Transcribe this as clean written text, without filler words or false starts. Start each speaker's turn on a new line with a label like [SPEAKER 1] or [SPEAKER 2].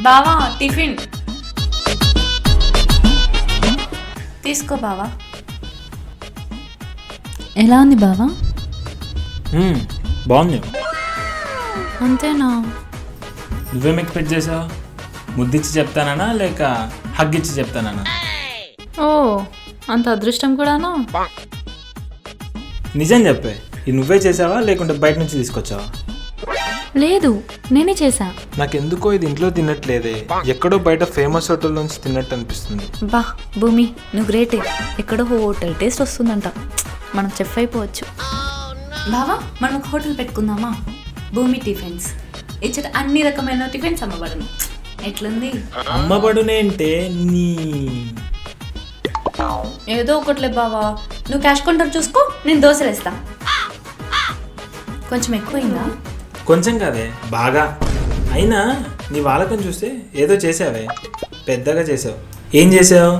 [SPEAKER 1] బావా టిఫిన్ తీసుకో బావా. ఎలా ఉంది బావా?
[SPEAKER 2] బాగుంది.
[SPEAKER 1] అంతేనా?
[SPEAKER 2] నువ్వేం ఎక్స్పెక్ట్ చేసావు? ముద్దిచ్చి చెప్తానా లేక హగ్గిచ్చి చెప్తానా?
[SPEAKER 1] ఓ అంత అదృష్టం కూడానా?
[SPEAKER 2] నిజం చెప్పే, ఇది నువ్వే చేసావా లేకుంటే బయట నుంచి తీసుకొచ్చావా?
[SPEAKER 1] లేదు, నేనే చేశా.
[SPEAKER 2] నాకెందుకో ఇది ఇంట్లో తిన్నట్లేదే, ఎక్కడో బయట ఫేమస్ హోటల్ నుంచి తిన్నట్టు అనిపిస్తుంది.
[SPEAKER 1] బా భూమి, నువ్వు గ్రేటే. ఎక్కడో హోటల్ టేస్ట్ వస్తుందంట. మనం చెఫ్ అయిపోవచ్చు. బావా మనం ఒక హోటల్ పెట్టుకుందామా? భూమి టిఫిన్స్. ఇచ్చట అన్ని రకమైన టిఫిన్స్ అమ్మబడును. ఎట్లుంది?
[SPEAKER 2] అమ్మబడునేంటే నీ
[SPEAKER 1] ఏదో ఒకట్లే బావా, నువ్వు క్యాష్ కౌంటర్ చూసుకో, నేను దోశలు వేస్తా. కొంచెం ఎక్కువైందా?
[SPEAKER 2] కొంచెం కాదే, బాగా. అయినా నీ వాళ్ళకం చూస్తే ఏదో చేసావే, పెద్దగా చేసావు. ఏం చేసావు?